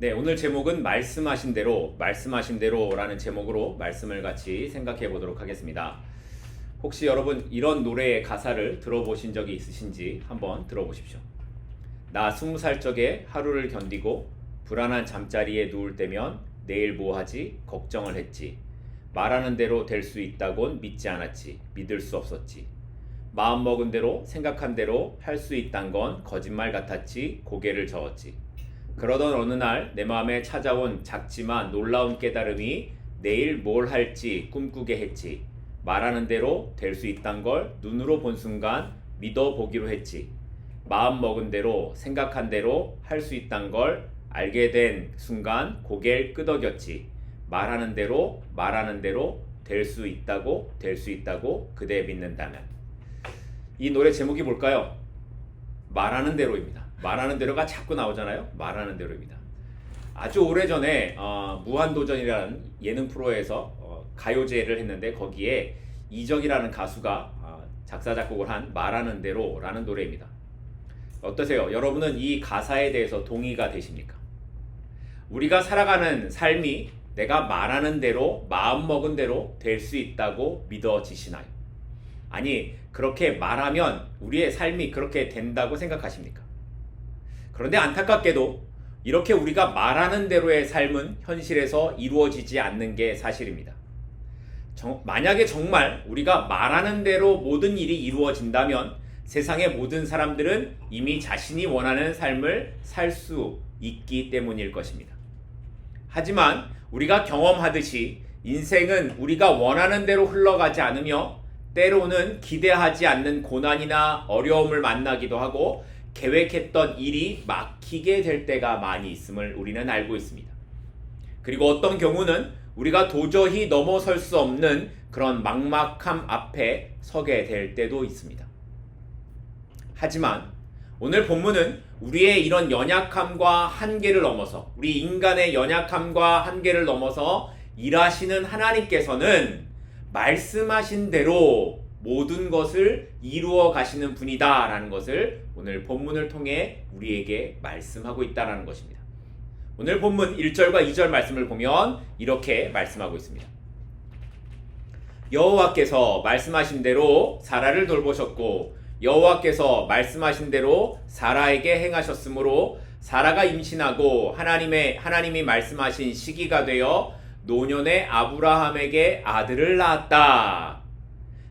네, 오늘 제목은 말씀하신 대로라는 제목으로 말씀을 같이 생각해 보도록 하겠습니다. 혹시 여러분 이런 노래의 가사를 들어보신 적이 있으신지 한번 들어보십시오. 나 20살 적에 하루를 견디고 불안한 잠자리에 누울 때면 내일 뭐 하지 걱정을 했지. 말하는 대로 될 수 있다곤 믿지 않았지. 믿을 수 없었지. 마음 먹은 대로 생각한 대로 할 수 있단 건 거짓말 같았지. 고개를 저었지. 그러던 어느 날 내 마음에 찾아온 작지만 놀라운 깨달음이 내일 뭘 할지 꿈꾸게 했지. 말하는 대로 될 수 있단 걸 눈으로 본 순간 믿어보기로 했지. 마음 먹은 대로 생각한 대로 할 수 있단 걸 알게 된 순간 고개를 끄덕였지. 말하는 대로 될 수 있다고 그대 믿는다면. 이 노래 제목이 뭘까요? 말하는 대로입니다. 말하는 대로가 자꾸 나오잖아요. 말하는 대로입니다. 아주 오래전에 무한도전이라는 예능 프로에서 가요제를 했는데 거기에 이적이라는 가수가 작사 작곡을 한 말하는 대로라는 노래입니다. 어떠세요? 여러분은 이 가사에 대해서 동의가 되십니까? 우리가 살아가는 삶이 내가 말하는 대로 마음먹은 대로 될 수 있다고 믿어지시나요? 아니, 그렇게 말하면 우리의 삶이 그렇게 된다고 생각하십니까? 그런데 안타깝게도 이렇게 우리가 말하는 대로의 삶은 현실에서 이루어지지 않는 게 사실입니다. 만약에 정말 우리가 말하는 대로 모든 일이 이루어진다면 세상의 모든 사람들은 이미 자신이 원하는 삶을 살 수 있기 때문일 것입니다. 하지만 우리가 경험하듯이 인생은 우리가 원하는 대로 흘러가지 않으며 때로는 기대하지 않는 고난이나 어려움을 만나기도 하고 계획했던 일이 막히게 될 때가 많이 있음을 우리는 알고 있습니다. 그리고 어떤 경우는 우리가 도저히 넘어설 수 없는 그런 막막함 앞에 서게 될 때도 있습니다. 하지만 오늘 본문은 우리의 이런 연약함과 한계를 넘어서, 우리 인간의 연약함과 한계를 넘어서 일하시는 하나님께서는 말씀하신 대로 모든 것을 이루어 가시는 분이다 라는 것을 오늘 본문을 통해 우리에게 말씀하고 있다는 것입니다. 오늘 본문 1절과 2절 말씀을 보면 이렇게 말씀하고 있습니다. 여호와께서 말씀하신 대로 사라를 돌보셨고 여호와께서 말씀하신 대로 사라에게 행하셨으므로 사라가 임신하고 하나님이 말씀하신 시기가 되어 노년의 아브라함에게 아들을 낳았다.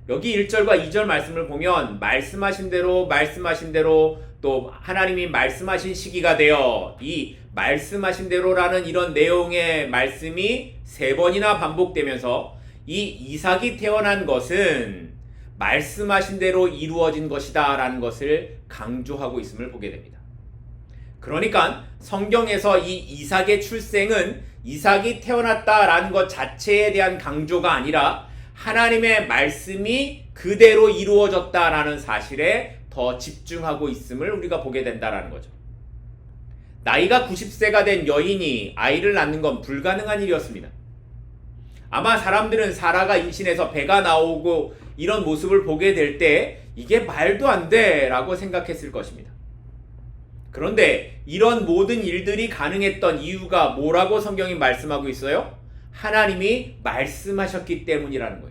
여기 1절과 2절 말씀을 보면 말씀하신 대로 또 하나님이 말씀하신 시기가 되어 이 말씀하신 대로라는 이런 내용의 말씀이 3번이나 반복되면서 이 이삭이 태어난 것은 말씀하신 대로 이루어진 것이다 라는 것을 강조하고 있음을 보게 됩니다. 그러니까 성경에서 이 이삭의 출생은 이삭이 태어났다라는 것 자체에 대한 강조가 아니라 하나님의 말씀이 그대로 이루어졌다라는 사실에 더 집중하고 있음을 우리가 보게 된다라는 거죠. 나이가 90세가 된 여인이 아이를 낳는 건 불가능한 일이었습니다. 아마 사람들은 사라가 임신해서 배가 나오고 이런 모습을 보게 될 때 이게 말도 안 돼 라고 생각했을 것입니다. 그런데 이런 모든 일들이 가능했던 이유가 뭐라고 성경이 말씀하고 있어요? 하나님이 말씀하셨기 때문이라는 거예요.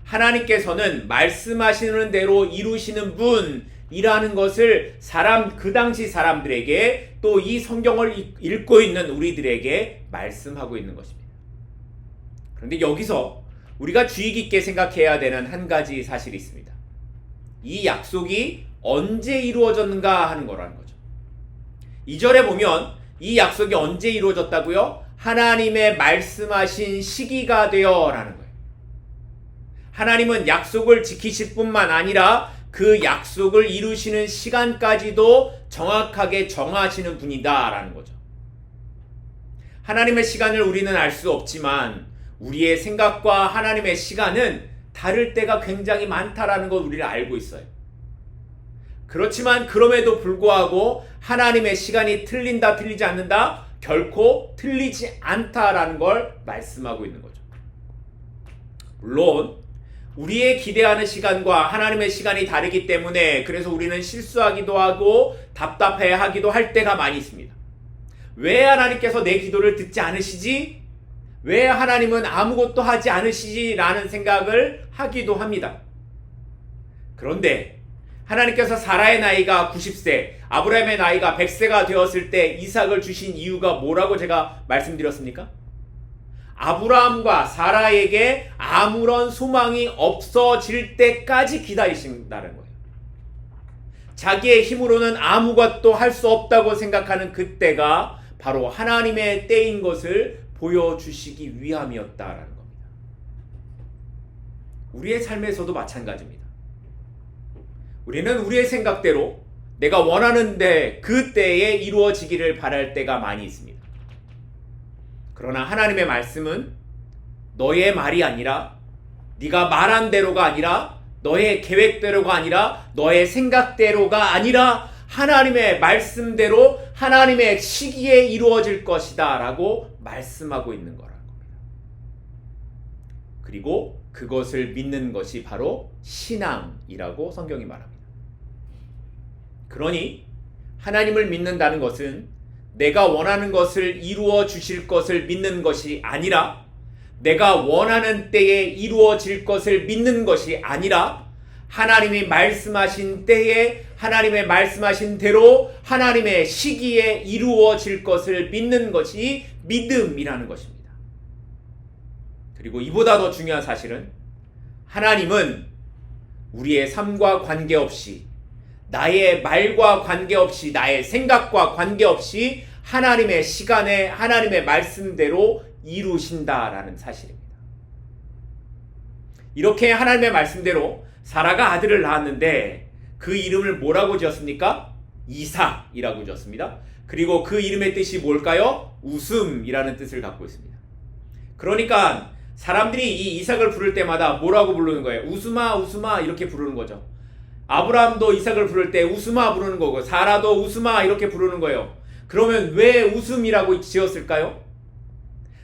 하나님께서는 말씀하시는 대로 이루시는 분이라는 것을 그 당시 사람들에게 또 이 성경을 읽고 있는 우리들에게 말씀하고 있는 것입니다. 그런데 여기서 우리가 주의 깊게 생각해야 되는 한 가지 사실이 있습니다. 이 약속이 언제 이루어졌는가 하는 거라는 거죠. 2절에 보면 이 약속이 언제 이루어졌다고요? 하나님의 말씀하신 시기가 되어 라는 거예요. 하나님은 약속을 지키실 뿐만 아니라 그 약속을 이루시는 시간까지도 정확하게 정하시는 분이다 라는 거죠. 하나님의 시간을 우리는 알 수 없지만 우리의 생각과 하나님의 시간은 다를 때가 굉장히 많다라는 걸 우리는 알고 있어요. 그렇지만 그럼에도 불구하고 하나님의 시간이 틀린다 틀리지 않는다? 결코 틀리지 않다라는 걸 말씀하고 있는 거죠. 물론 우리의 기대하는 시간과 하나님의 시간이 다르기 때문에 그래서 우리는 실수하기도 하고 답답해하기도 할 때가 많이 있습니다. 왜 하나님께서 내 기도를 듣지 않으시지? 왜 하나님은 아무것도 하지 않으시지? 라는 생각을 하기도 합니다. 그런데 하나님께서 사라의 나이가 90세, 아브라함의 나이가 100세가 되었을 때 이삭을 주신 이유가 뭐라고 제가 말씀드렸습니까? 아브라함과 사라에게 아무런 소망이 없어질 때까지 기다리신다는 거예요. 자기의 힘으로는 아무것도 할 수 없다고 생각하는 그때가 바로 하나님의 때인 것을 보여주시기 위함이었다라는 겁니다. 우리의 삶에서도 마찬가지입니다. 우리는 우리의 생각대로 내가 원하는데 그 때에 이루어지기를 바랄 때가 많이 있습니다. 그러나 하나님의 말씀은 너의 말이 아니라, 네가 말한 대로가 아니라, 너의 계획대로가 아니라, 너의 생각대로가 아니라 하나님의 말씀대로 하나님의 시기에 이루어질 것이다 라고 말씀하고 있는 거라는 겁니다. 그리고 그것을 믿는 것이 바로 신앙이라고 성경이 말합니다. 그러니 하나님을 믿는다는 것은 내가 원하는 것을 이루어 주실 것을 믿는 것이 아니라, 내가 원하는 때에 이루어질 것을 믿는 것이 아니라, 하나님이 말씀하신 때에 하나님의 말씀하신 대로 하나님의 시기에 이루어질 것을 믿는 것이 믿음이라는 것입니다. 그리고 이보다 더 중요한 사실은 하나님은 우리의 삶과 관계없이, 나의 말과 관계없이, 나의 생각과 관계없이 하나님의 시간에 하나님의 말씀대로 이루신다라는 사실입니다. 이렇게 하나님의 말씀대로 사라가 아들을 낳았는데 그 이름을 뭐라고 지었습니까? 이삭이라고 지었습니다. 그리고 그 이름의 뜻이 뭘까요? 웃음이라는 뜻을 갖고 있습니다. 그러니까 사람들이 이 이삭을 부를 때마다 뭐라고 부르는 거예요? 웃음아 웃음아 이렇게 부르는 거죠. 아브라함도 이삭을 부를 때 웃음아 부르는 거고, 사라도 웃음아 이렇게 부르는 거예요. 그러면 왜 웃음이라고 지었을까요?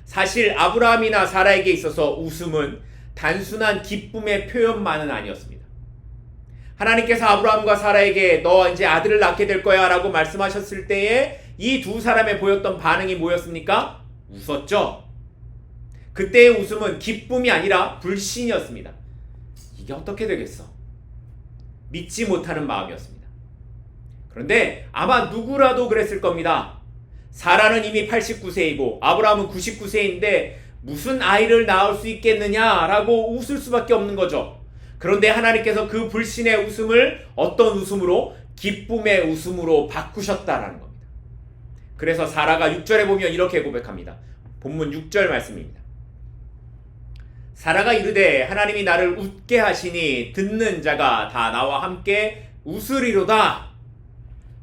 사실 아브라함이나 사라에게 있어서 웃음은 단순한 기쁨의 표현만은 아니었습니다. 하나님께서 아브라함과 사라에게 너 이제 아들을 낳게 될 거야 라고 말씀하셨을 때에 이 두 사람의 보였던 반응이 뭐였습니까? 웃었죠. 그때의 웃음은 기쁨이 아니라 불신이었습니다. 이게 어떻게 되겠어? 믿지 못하는 마음이었습니다. 그런데 아마 누구라도 그랬을 겁니다. 사라는 이미 89세이고 아브라함은 99세인데 무슨 아이를 낳을 수 있겠느냐라고 웃을 수밖에 없는 거죠. 그런데 하나님께서 그 불신의 웃음을 어떤 웃음으로? 기쁨의 웃음으로 바꾸셨다라는 겁니다. 그래서 사라가 6절에 보면 이렇게 고백합니다. 본문 6절 말씀입니다. 사라가 이르되 하나님이 나를 웃게 하시니 듣는 자가 다 나와 함께 웃으리로다.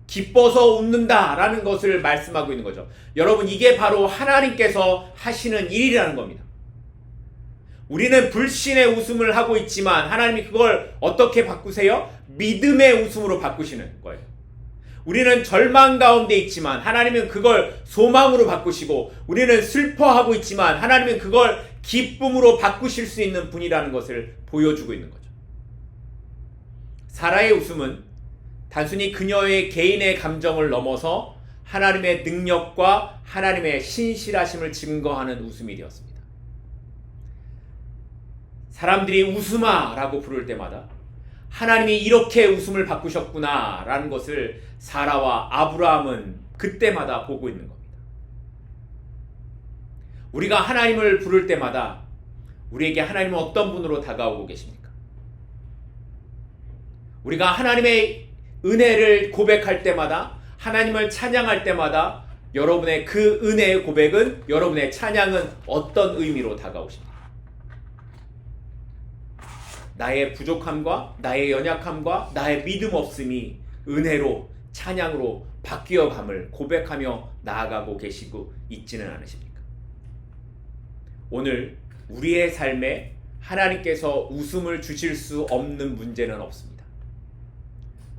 기뻐서 웃는다 라는 것을 말씀하고 있는 거죠. 여러분, 이게 바로 하나님께서 하시는 일이라는 겁니다. 우리는 불신의 웃음을 하고 있지만 하나님이 그걸 어떻게 바꾸세요? 믿음의 웃음으로 바꾸시는 거예요. 우리는 절망 가운데 있지만 하나님은 그걸 소망으로 바꾸시고, 우리는 슬퍼하고 있지만 하나님은 그걸 기쁨으로 바꾸실 수 있는 분이라는 것을 보여주고 있는 거죠. 사라의 웃음은 단순히 그녀의 개인의 감정을 넘어서 하나님의 능력과 하나님의 신실하심을 증거하는 웃음이 되었습니다. 사람들이 웃음아 라고 부를 때마다 하나님이 이렇게 웃음을 바꾸셨구나 라는 것을 사라와 아브라함은 그때마다 보고 있는 겁니다. 우리가 하나님을 부를 때마다 우리에게 하나님은 어떤 분으로 다가오고 계십니까? 우리가 하나님의 은혜를 고백할 때마다, 하나님을 찬양할 때마다 여러분의 그 은혜의 고백은, 여러분의 찬양은 어떤 의미로 다가오십니까? 나의 부족함과 나의 연약함과 나의 믿음 없음이 은혜로, 찬양으로 바뀌어감을 고백하며 나아가고 계시고 있지는 않으십니까? 오늘 우리의 삶에 하나님께서 웃음을 주실 수 없는 문제는 없습니다.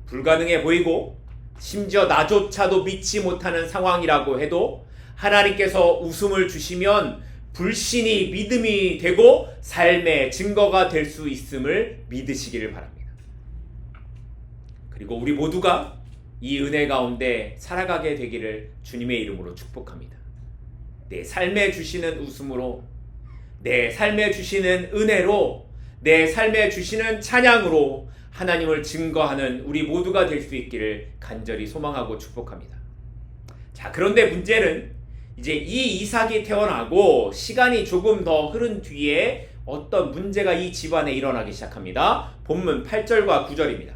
불가능해 보이고 심지어 나조차도 믿지 못하는 상황이라고 해도 하나님께서 웃음을 주시면 불신이 믿음이 되고 삶의 증거가 될 수 있음을 믿으시기를 바랍니다. 그리고 우리 모두가 이 은혜 가운데 살아가게 되기를 주님의 이름으로 축복합니다. 내 삶에 주시는 웃음으로, 내 삶에 주시는 은혜로, 내 삶에 주시는 찬양으로 하나님을 증거하는 우리 모두가 될 수 있기를 간절히 소망하고 축복합니다. 자, 그런데 문제는 이제 이 이삭이 태어나고 시간이 조금 더 흐른 뒤에 어떤 문제가 이 집안에 일어나기 시작합니다. 본문 8절과 9절입니다.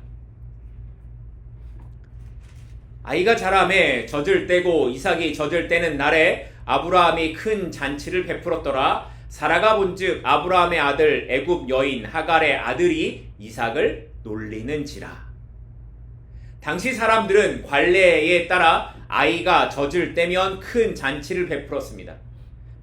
아이가 자라매 젖을 떼고 이삭이 젖을 떼는 날에 아브라함이 큰 잔치를 베풀었더라. 사라가 본즉 아브라함의 아들 애굽 여인 하갈의 아들이 이삭을 놀리는지라. 당시 사람들은 관례에 따라 아이가 젖을 떼면 큰 잔치를 베풀었습니다.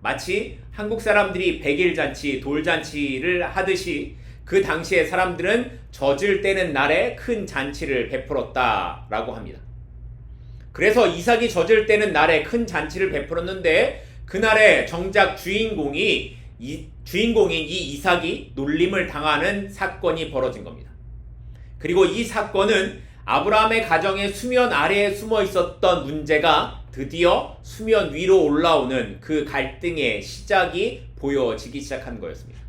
마치 한국 사람들이 백일잔치, 돌잔치를 하듯이 그 당시에 사람들은 젖을 떼는 날에 큰 잔치를 베풀었다라고 합니다. 그래서 이삭이 젖을 떼는 날에 큰 잔치를 베풀었는데 그날에 정작 주인공인 이 이삭이 놀림을 당하는 사건이 벌어진 겁니다. 그리고 이 사건은 아브라함의 가정의 수면 아래에 숨어 있었던 문제가 드디어 수면 위로 올라오는 그 갈등의 시작이 보여지기 시작한 거였습니다.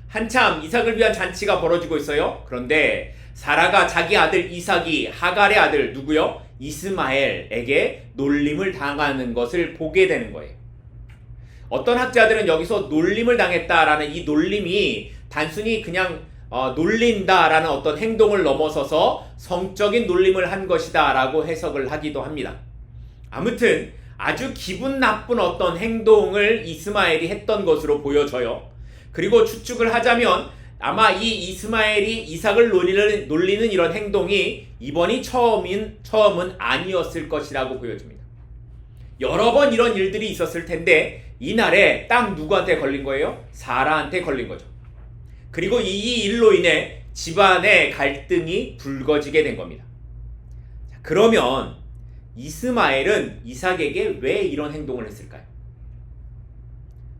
한참 이삭을 위한 잔치가 벌어지고 있어요. 그런데 사라가 자기 아들 이삭이 하갈의 아들 누구요? 이스마엘에게 놀림을 당하는 것을 보게 되는 거예요. 어떤 학자들은 여기서 놀림을 당했다라는 이 놀림이 단순히 그냥 놀린다라는 어떤 행동을 넘어서서 성적인 놀림을 한 것이다 라고 해석을 하기도 합니다. 아무튼 아주 기분 나쁜 어떤 행동을 이스마엘이 했던 것으로 보여져요. 그리고 추측을 하자면 아마 이 이스마엘이 이삭을 놀리는 이런 행동이 이번이 처음은 아니었을 것이라고 보여집니다. 여러 번 이런 일들이 있었을 텐데 이날에 딱 누구한테 걸린 거예요? 사라한테 걸린 거죠. 그리고 이 일로 인해 집안의 갈등이 불거지게 된 겁니다. 자, 그러면 이스마엘은 이삭에게 왜 이런 행동을 했을까요?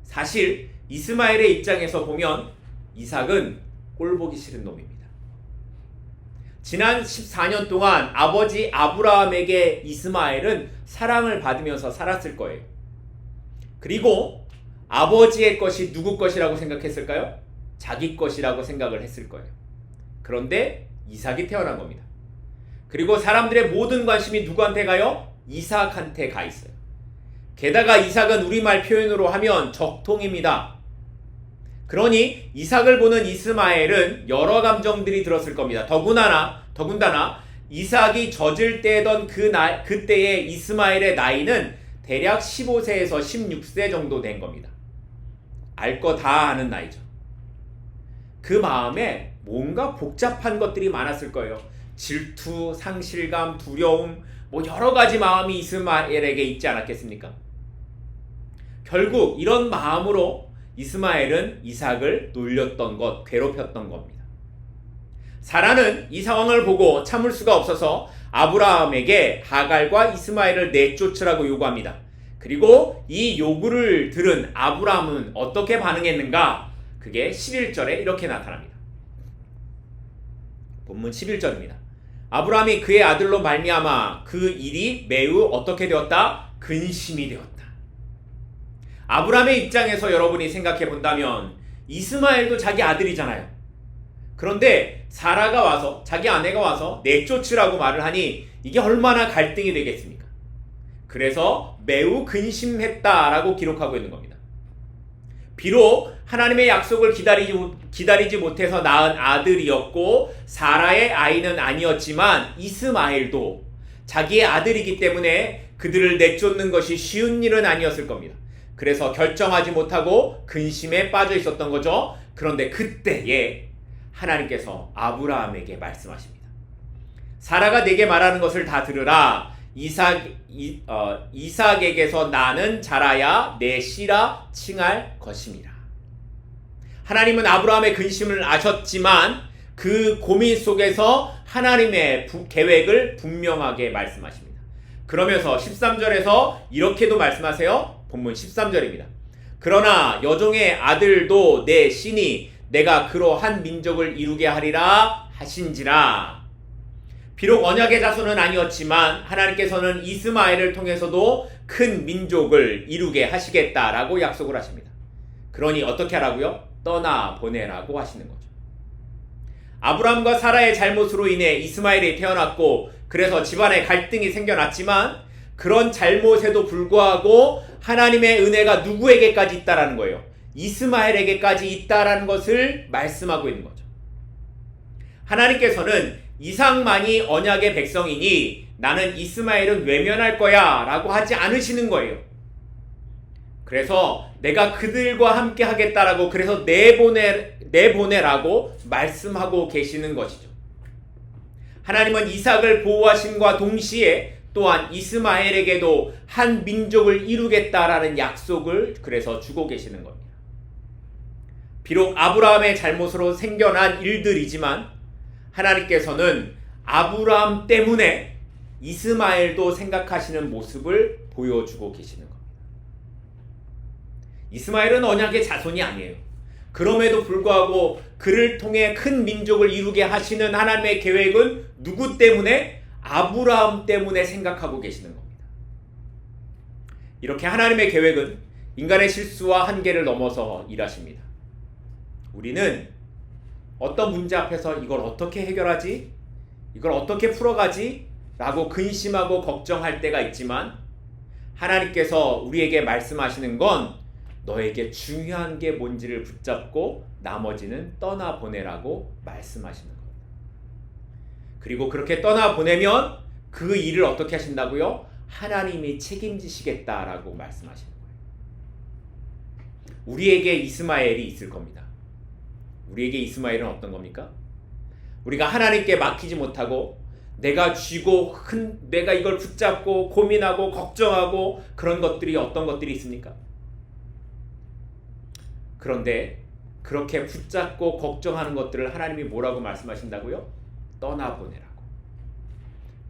사실 이스마엘의 입장에서 보면 이삭은 꼴보기 싫은 놈입니다. 지난 14년 동안 아버지 아브라함에게 이스마엘은 사랑을 받으면서 살았을 거예요. 그리고 아버지의 것이 누구 것이라고 생각했을까요? 자기 것이라고 생각을 했을 거예요. 그런데 이삭이 태어난 겁니다. 그리고 사람들의 모든 관심이 누구한테 가요? 이삭한테 가 있어요. 게다가 이삭은 우리말 표현으로 하면 적통입니다. 그러니 이삭을 보는 이스마엘은 여러 감정들이 들었을 겁니다. 더군다나 이삭이 젖을 떼던 그때의 이스마엘의 나이는 대략 15세에서 16세 정도 된 겁니다. 알 거 다 아는 나이죠. 그 마음에 뭔가 복잡한 것들이 많았을 거예요. 질투, 상실감, 두려움, 여러 가지 마음이 이스마엘에게 있지 않았겠습니까? 결국 이런 마음으로 이스마엘은 이삭을 놀렸던 것, 괴롭혔던 겁니다. 사라는 이 상황을 보고 참을 수가 없어서 아브라함에게 하갈과 이스마엘을 내쫓으라고 요구합니다. 그리고 이 요구를 들은 아브라함은 어떻게 반응했는가? 그게 11절에 이렇게 나타납니다. 본문 11절입니다. 아브라함이 그의 아들로 말미암아 그 일이 매우 어떻게 되었다? 근심이 되었다. 아브라함의 입장에서 여러분이 생각해 본다면 이스마엘도 자기 아들이잖아요. 그런데 사라가 와서, 자기 아내가 와서 내쫓으라고 말을 하니 이게 얼마나 갈등이 되겠습니까? 그래서 매우 근심했다라고 기록하고 있는 겁니다. 비록 하나님의 약속을 기다리지 못해서 낳은 아들이었고 사라의 아이는 아니었지만 이스마엘도 자기의 아들이기 때문에 그들을 내쫓는 것이 쉬운 일은 아니었을 겁니다. 그래서 결정하지 못하고 근심에 빠져 있었던 거죠. 그런데 그때에 하나님께서 아브라함에게 말씀하십니다. 사라가 내게 말하는 것을 다 들으라. 이삭에게서 나는 자라야 내 씨라 칭할 것임이라. 하나님은 아브라함의 근심을 아셨지만 그 고민 속에서 하나님의 계획을 분명하게 말씀하십니다. 그러면서 13절에서 이렇게도 말씀하세요. 본문 13절입니다. 그러나 여종의 아들도 내 씨니 내가 그로 한 민족을 이루게 하리라 하신지라. 비록 언약의 자손은 아니었지만 하나님께서는 이스마엘을 통해서도 큰 민족을 이루게 하시겠다라고 약속을 하십니다. 그러니 어떻게 하라고요? 떠나보내라고 하시는 거죠. 아브라함과 사라의 잘못으로 인해 이스마엘이 태어났고 그래서 집안에 갈등이 생겨났지만 그런 잘못에도 불구하고 하나님의 은혜가 누구에게까지 있다라는 거예요. 이스마엘에게까지 있다라는 것을 말씀하고 있는 거죠. 하나님께서는 이삭만이 언약의 백성이니 나는 이스마엘은 외면할 거야 라고 하지 않으시는 거예요. 그래서 내가 그들과 함께 하겠다라고 그래서 내보내라고 말씀하고 계시는 것이죠. 하나님은 이삭을 보호하심과 동시에 또한 이스마엘에게도 한 민족을 이루겠다라는 약속을 그래서 주고 계시는 겁니다. 비록 아브라함의 잘못으로 생겨난 일들이지만 하나님께서는 아브라함 때문에 이스마엘도 생각하시는 모습을 보여주고 계시는 겁니다. 이스마엘은 언약의 자손이 아니에요. 그럼에도 불구하고 그를 통해 큰 민족을 이루게 하시는 하나님의 계획은 누구 때문에? 아브라함 때문에 생각하고 계시는 겁니다. 이렇게 하나님의 계획은 인간의 실수와 한계를 넘어서 일하십니다. 우리는 어떤 문제 앞에서 이걸 어떻게 해결하지? 이걸 어떻게 풀어가지? 라고 근심하고 걱정할 때가 있지만 하나님께서 우리에게 말씀하시는 건 너에게 중요한 게 뭔지를 붙잡고 나머지는 떠나보내라고 말씀하시는 겁니다. 그리고 그렇게 떠나보내면 그 일을 어떻게 하신다고요? 하나님이 책임지시겠다라고 말씀하시는 거예요. 우리에게 이스마엘이 있을 겁니다. 우리에게 이스마엘은 어떤 겁니까? 우리가 하나님께 맡기지 못하고 내가 쥐고 내가 이걸 붙잡고 고민하고 걱정하고 그런 것들이 어떤 것들이 있습니까? 그런데 그렇게 붙잡고 걱정하는 것들을 하나님이 뭐라고 말씀하신다고요? 떠나보내라고.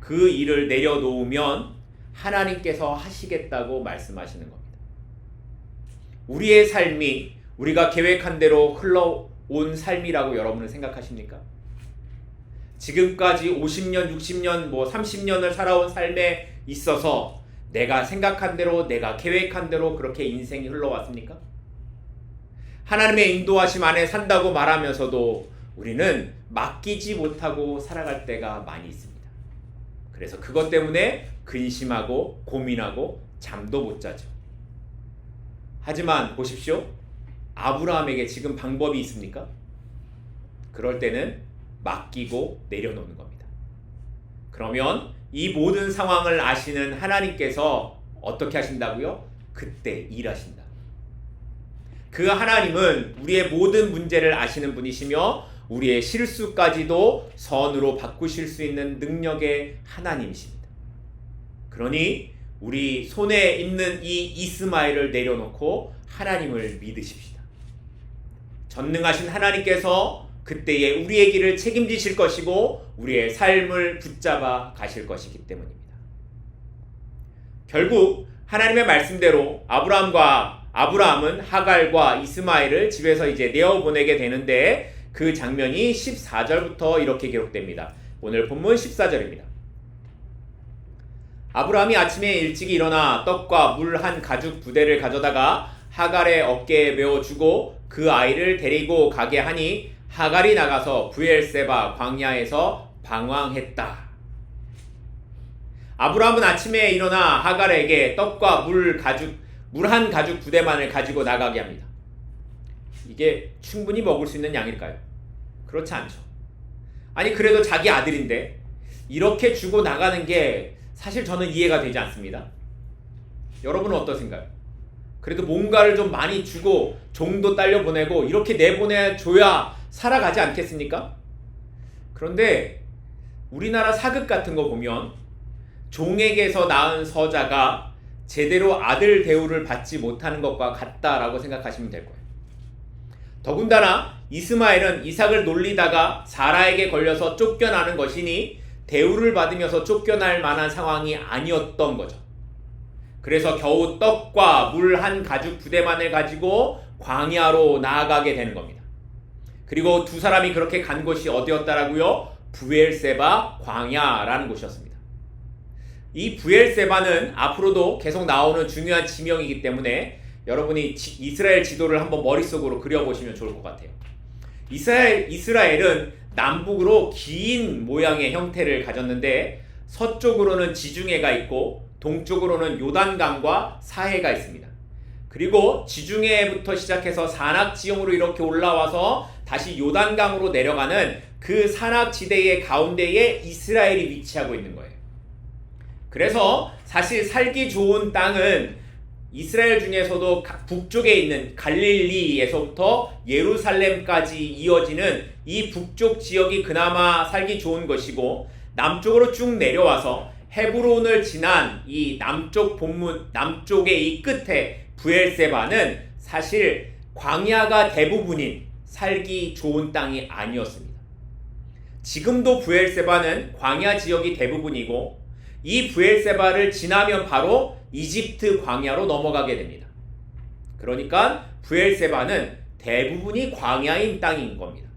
그 일을 내려놓으면 하나님께서 하시겠다고 말씀하시는 겁니다. 우리의 삶이 우리가 계획한 대로 흘러온 삶이라고 여러분은 생각하십니까? 지금까지 50년, 60년, 30년을 살아온 삶에 있어서 내가 생각한 대로, 내가 계획한 대로 그렇게 인생이 흘러왔습니까? 하나님의 인도하심 안에 산다고 말하면서도 우리는 맡기지 못하고 살아갈 때가 많이 있습니다. 그래서 그것 때문에 근심하고 고민하고 잠도 못 자죠. 하지만 보십시오. 아브라함에게 지금 방법이 있습니까? 그럴 때는 맡기고 내려놓는 겁니다. 그러면 이 모든 상황을 아시는 하나님께서 어떻게 하신다고요? 그때 일하신다. 그 하나님은 우리의 모든 문제를 아시는 분이시며 우리의 실수까지도 선으로 바꾸실 수 있는 능력의 하나님이십니다. 그러니 우리 손에 있는 이 이스마엘을 내려놓고 하나님을 믿으십시다. 전능하신 하나님께서 그때에 우리의 길을 책임지실 것이고 우리의 삶을 붙잡아 가실 것이기 때문입니다. 결국 하나님의 말씀대로 아브라함은 하갈과 이스마엘을 집에서 이제 내어보내게 되는데 그 장면이 14절부터 이렇게 기록됩니다. 오늘 본문 14절입니다. 아브라함이 아침에 일찍 일어나 떡과 물 한 가죽 부대를 가져다가 하갈의 어깨에 메어주고 그 아이를 데리고 가게 하니 하갈이 나가서 브엘세바 광야에서 방황했다. 아브라함은 아침에 일어나 하갈에게 떡과 물 한 가죽 부대만을 가지고 나가게 합니다. 이게 충분히 먹을 수 있는 양일까요? 그렇지 않죠. 아니 그래도 자기 아들인데 이렇게 주고 나가는 게 사실 저는 이해가 되지 않습니다. 여러분은 어떠신가요? 그래도 뭔가를 좀 많이 주고 종도 딸려 보내고 이렇게 내보내줘야 살아가지 않겠습니까? 그런데 우리나라 사극 같은 거 보면 종에게서 낳은 서자가 제대로 아들 대우를 받지 못하는 것과 같다라고 생각하시면 될 거예요. 더군다나 이스마엘은 이삭을 놀리다가 사라에게 걸려서 쫓겨나는 것이니 대우를 받으면서 쫓겨날 만한 상황이 아니었던 거죠. 그래서 겨우 떡과 물 한 가죽 부대만을 가지고 광야로 나아가게 되는 겁니다. 그리고 두 사람이 그렇게 간 곳이 어디였다라고요? 브엘세바 광야라는 곳이었습니다. 이 브엘세바는 앞으로도 계속 나오는 중요한 지명이기 때문에 여러분이 이스라엘 지도를 한번 머릿속으로 그려보시면 좋을 것 같아요. 이스라엘은 남북으로 긴 모양의 형태를 가졌는데 서쪽으로는 지중해가 있고 동쪽으로는 요단강과 사해가 있습니다. 그리고 지중해부터 시작해서 산악지형으로 이렇게 올라와서 다시 요단강으로 내려가는 그 산악지대의 가운데에 이스라엘이 위치하고 있는 거예요. 그래서 사실 살기 좋은 땅은 이스라엘 중에서도 북쪽에 있는 갈릴리에서부터 예루살렘까지 이어지는 이 북쪽 지역이 그나마 살기 좋은 것이고, 남쪽으로 쭉 내려와서 헤브론을 지난 이 남쪽의 이 끝에 브엘세바는 사실 광야가 대부분인 살기 좋은 땅이 아니었습니다. 지금도 브엘세바는 광야 지역이 대부분이고, 이 브엘세바를 지나면 바로 이집트 광야로 넘어가게 됩니다. 그러니까 브엘세바는 대부분이 광야인 땅인 겁니다.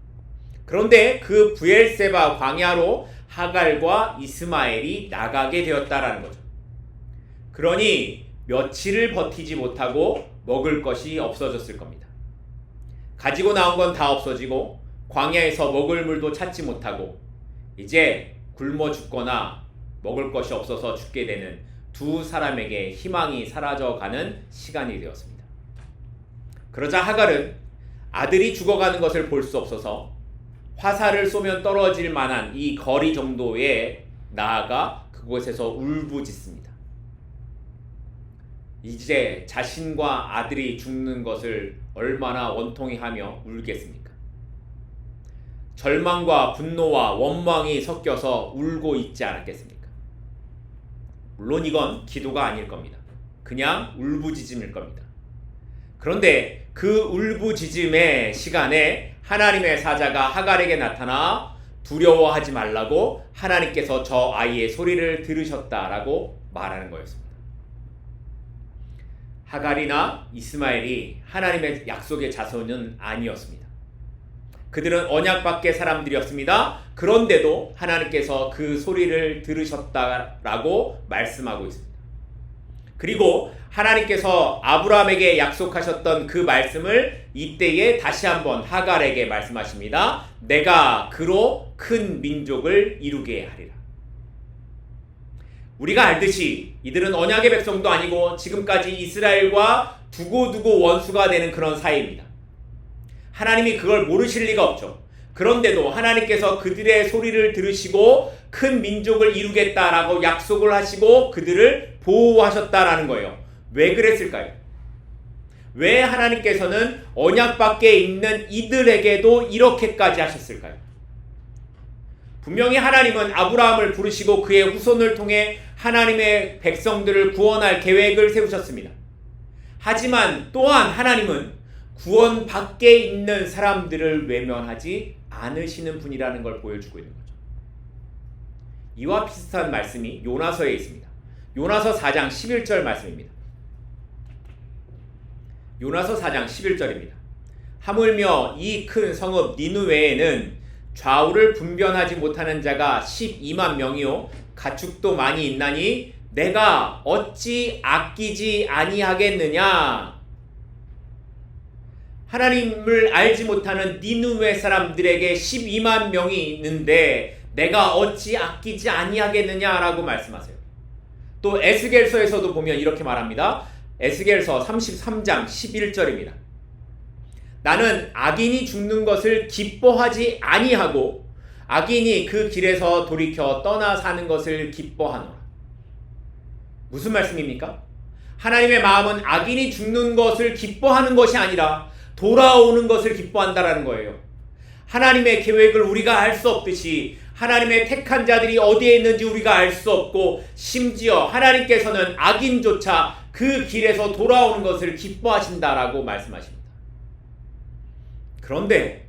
그런데 그 브엘세바 광야로 하갈과 이스마엘이 나가게 되었다라는 거죠. 그러니 며칠을 버티지 못하고 먹을 것이 없어졌을 겁니다. 가지고 나온 건 다 없어지고 광야에서 먹을 물도 찾지 못하고 이제 굶어 죽거나 먹을 것이 없어서 죽게 되는 두 사람에게 희망이 사라져가는 시간이 되었습니다. 그러자 하갈은 아들이 죽어가는 것을 볼 수 없어서 화살을 쏘면 떨어질 만한 이 거리 정도에 나아가 그곳에서 울부짖습니다. 이제 자신과 아들이 죽는 것을 얼마나 원통히 하며 울겠습니까? 절망과 분노와 원망이 섞여서 울고 있지 않았겠습니까? 물론 이건 기도가 아닐 겁니다. 그냥 울부짖음일 겁니다. 그런데 그 울부짖음의 시간에 하나님의 사자가 하갈에게 나타나 두려워하지 말라고 하나님께서 저 아이의 소리를 들으셨다라고 말하는 거였습니다. 하갈이나 이스마엘이 하나님의 약속의 자손은 아니었습니다. 그들은 언약 밖의 사람들이었습니다. 그런데도 하나님께서 그 소리를 들으셨다라고 말씀하고 있습니다. 그리고 하나님께서 아브라함에게 약속하셨던 그 말씀을 이때에 다시 한번 하갈에게 말씀하십니다. 내가 그로 큰 민족을 이루게 하리라. 우리가 알듯이 이들은 언약의 백성도 아니고 지금까지 이스라엘과 두고두고 원수가 되는 그런 사이입니다. 하나님이 그걸 모르실 리가 없죠. 그런데도 하나님께서 그들의 소리를 들으시고 큰 민족을 이루겠다라고 약속을 하시고 그들을 보호하셨다라는 거예요. 왜 그랬을까요? 왜 하나님께서는 언약 밖에 있는 이들에게도 이렇게까지 하셨을까요? 분명히 하나님은 아브라함을 부르시고 그의 후손을 통해 하나님의 백성들을 구원할 계획을 세우셨습니다. 하지만 또한 하나님은 구원 밖에 있는 사람들을 외면하지 않으시는 분이라는 걸 보여주고 있는 거죠. 이와 비슷한 말씀이 요나서에 있습니다. 요나서 4장 11절 말씀입니다. 요나서 4장 11절입니다. 하물며 이 큰 성읍 니느웨에는 좌우를 분변하지 못하는 자가 12만 명이요 가축도 많이 있나니 내가 어찌 아끼지 아니하겠느냐. 하나님을 알지 못하는 니느웨 사람들에게 12만 명이 있는데 내가 어찌 아끼지 아니하겠느냐라고 말씀하세요. 또 에스겔서에서도 보면 이렇게 말합니다. 에스겔서 33장 11절입니다. 나는 악인이 죽는 것을 기뻐하지 아니하고 악인이 그 길에서 돌이켜 떠나 사는 것을 기뻐하노라. 무슨 말씀입니까? 하나님의 마음은 악인이 죽는 것을 기뻐하는 것이 아니라 돌아오는 것을 기뻐한다라는 거예요. 하나님의 계획을 우리가 알 수 없듯이 하나님의 택한 자들이 어디에 있는지 우리가 알 수 없고 심지어 하나님께서는 악인조차 그 길에서 돌아오는 것을 기뻐하신다라고 말씀하십니다. 그런데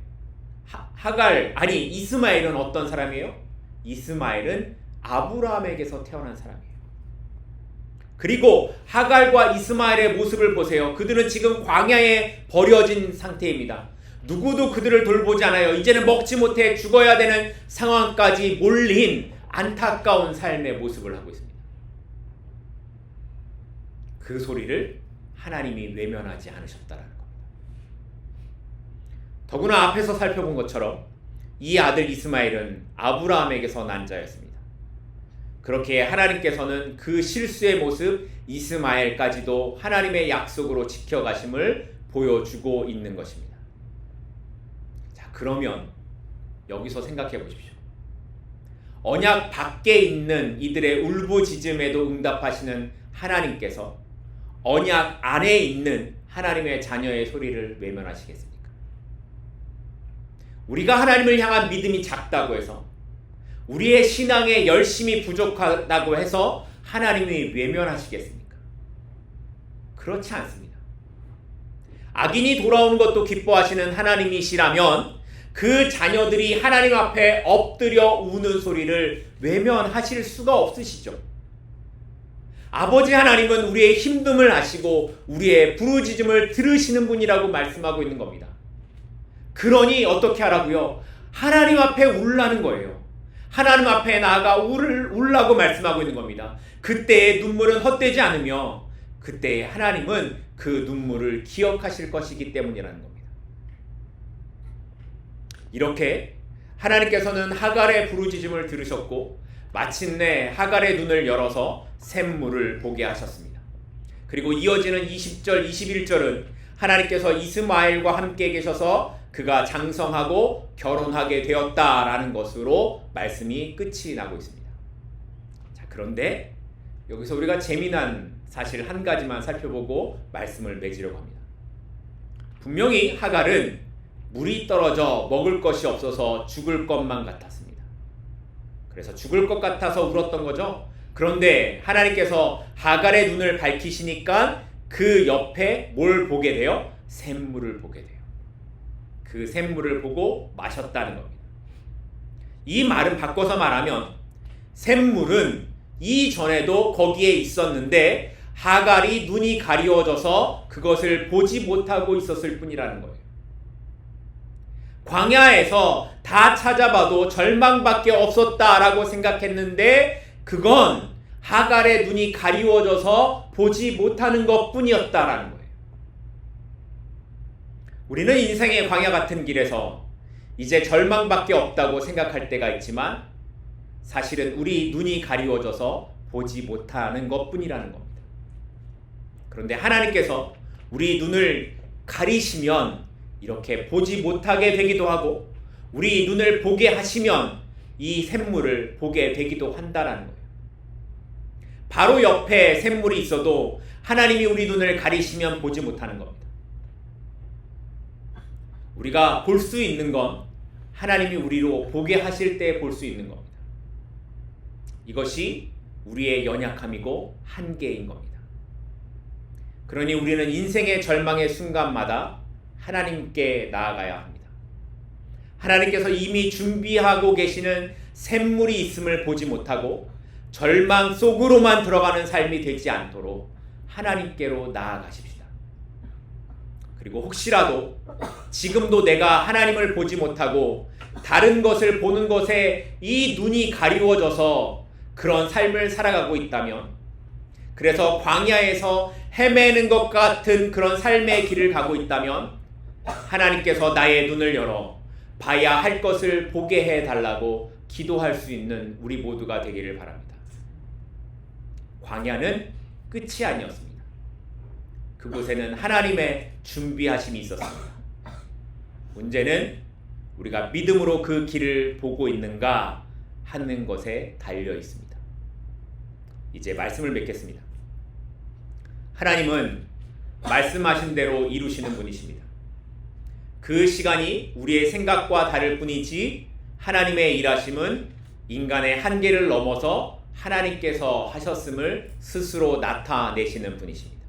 이스마엘은 어떤 사람이에요? 이스마엘은 아브라함에게서 태어난 사람이에요. 그리고 하갈과 이스마엘의 모습을 보세요. 그들은 지금 광야에 버려진 상태입니다. 누구도 그들을 돌보지 않아요. 이제는 먹지 못해 죽어야 되는 상황까지 몰린 안타까운 삶의 모습을 하고 있습니다. 그 소리를 하나님이 외면하지 않으셨다라는 겁니다. 더구나 앞에서 살펴본 것처럼 이 아들 이스마엘은 아브라함에게서 난 자였습니다. 그렇게 하나님께서는 그 실수의 모습 이스마엘까지도 하나님의 약속으로 지켜가심을 보여주고 있는 것입니다. 자, 그러면 여기서 생각해 보십시오. 언약 밖에 있는 이들의 울부짖음에도 응답하시는 하나님께서 언약 안에 있는 하나님의 자녀의 소리를 외면하시겠습니까? 우리가 하나님을 향한 믿음이 작다고 해서, 우리의 신앙에 열심이 부족하다고 해서 하나님이 외면하시겠습니까? 그렇지 않습니다. 악인이 돌아오는 것도 기뻐하시는 하나님이시라면 그 자녀들이 하나님 앞에 엎드려 우는 소리를 외면하실 수가 없으시죠. 아버지 하나님은 우리의 힘듦을 아시고 우리의 부르짖음을 들으시는 분이라고 말씀하고 있는 겁니다. 그러니 어떻게 하라고요? 하나님 앞에 울라는 거예요. 하나님 앞에 나아가 울라고 말씀하고 있는 겁니다. 그때의 눈물은 헛되지 않으며 그때에 하나님은 그 눈물을 기억하실 것이기 때문이라는 겁니다. 이렇게 하나님께서는 하갈의 부르짖음을 들으셨고 마침내 하갈의 눈을 열어서 샘물을 보게 하셨습니다. 그리고 이어지는 20절, 21절은 하나님께서 이스마엘과 함께 계셔서 그가 장성하고 결혼하게 되었다라는 것으로 말씀이 끝이 나고 있습니다. 자, 그런데 여기서 우리가 재미난 사실 한 가지만 살펴보고 말씀을 맺으려고 합니다. 분명히 하갈은 물이 떨어져 먹을 것이 없어서 죽을 것만 같았습니다. 그래서 죽을 것 같아서 울었던 거죠. 그런데 하나님께서 하갈의 눈을 밝히시니까 그 옆에 뭘 보게 돼요? 샘물을 보게 돼요. 그 샘물을 보고 마셨다는 겁니다. 이 말은 바꿔서 말하면 샘물은 이전에도 거기에 있었는데 하갈이 눈이 가리워져서 그것을 보지 못하고 있었을 뿐이라는 거예요. 광야에서 다 찾아봐도 절망밖에 없었다라고 생각했는데 그건 하갈의 눈이 가리워져서 보지 못하는 것뿐이었다라는 거예요. 우리는 인생의 광야 같은 길에서 이제 절망밖에 없다고 생각할 때가 있지만 사실은 우리 눈이 가리워져서 보지 못하는 것뿐이라는 겁니다. 그런데 하나님께서 우리 눈을 가리시면 이렇게 보지 못하게 되기도 하고 우리 눈을 보게 하시면 이 샘물을 보게 되기도 한다라는 거예요. 바로 옆에 샘물이 있어도 하나님이 우리 눈을 가리시면 보지 못하는 겁니다. 우리가 볼 수 있는 건 하나님이 우리로 보게 하실 때 볼 수 있는 겁니다. 이것이 우리의 연약함이고 한계인 겁니다. 그러니 우리는 인생의 절망의 순간마다 하나님께 나아가야 합니다. 하나님께서 이미 준비하고 계시는 샘물이 있음을 보지 못하고 절망 속으로만 들어가는 삶이 되지 않도록 하나님께로 나아가십시다. 그리고 혹시라도 지금도 내가 하나님을 보지 못하고 다른 것을 보는 것에 이 눈이 가리워져서 그런 삶을 살아가고 있다면, 그래서 광야에서 헤매는 것 같은 그런 삶의 길을 가고 있다면 하나님께서 나의 눈을 열어 봐야 할 것을 보게 해달라고 기도할 수 있는 우리 모두가 되기를 바랍니다. 광야는 끝이 아니었습니다. 그곳에는 하나님의 준비하심이 있었습니다. 문제는 우리가 믿음으로 그 길을 보고 있는가 하는 것에 달려 있습니다. 이제 말씀을 맺겠습니다. 하나님은 말씀하신 대로 이루시는 분이십니다. 그 시간이 우리의 생각과 다를 뿐이지 하나님의 일하심은 인간의 한계를 넘어서 하나님께서 하셨음을 스스로 나타내시는 분이십니다.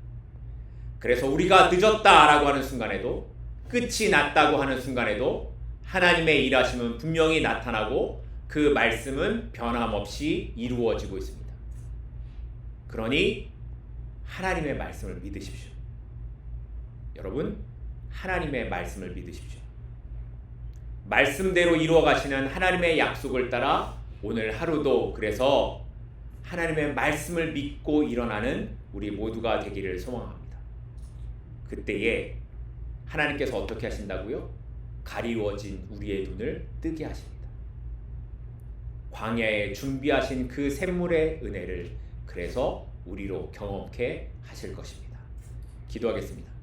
그래서 우리가 늦었다라고 하는 순간에도, 끝이 났다고 하는 순간에도 하나님의 일하심은 분명히 나타나고 그 말씀은 변함없이 이루어지고 있습니다. 그러니 하나님의 말씀을 믿으십시오. 여러분, 하나님의 말씀을 믿으십시오. 말씀대로 이루어 가시는 하나님의 약속을 따라 오늘 하루도 그래서 하나님의 말씀을 믿고 일어나는 우리 모두가 되기를 소망합니다. 그때에 하나님께서 어떻게 하신다고요? 가리워진 우리의 눈을 뜨게 하십니다. 광야에 준비하신 그 샘물의 은혜를 그래서 우리로 경험케 하실 것입니다. 기도하겠습니다.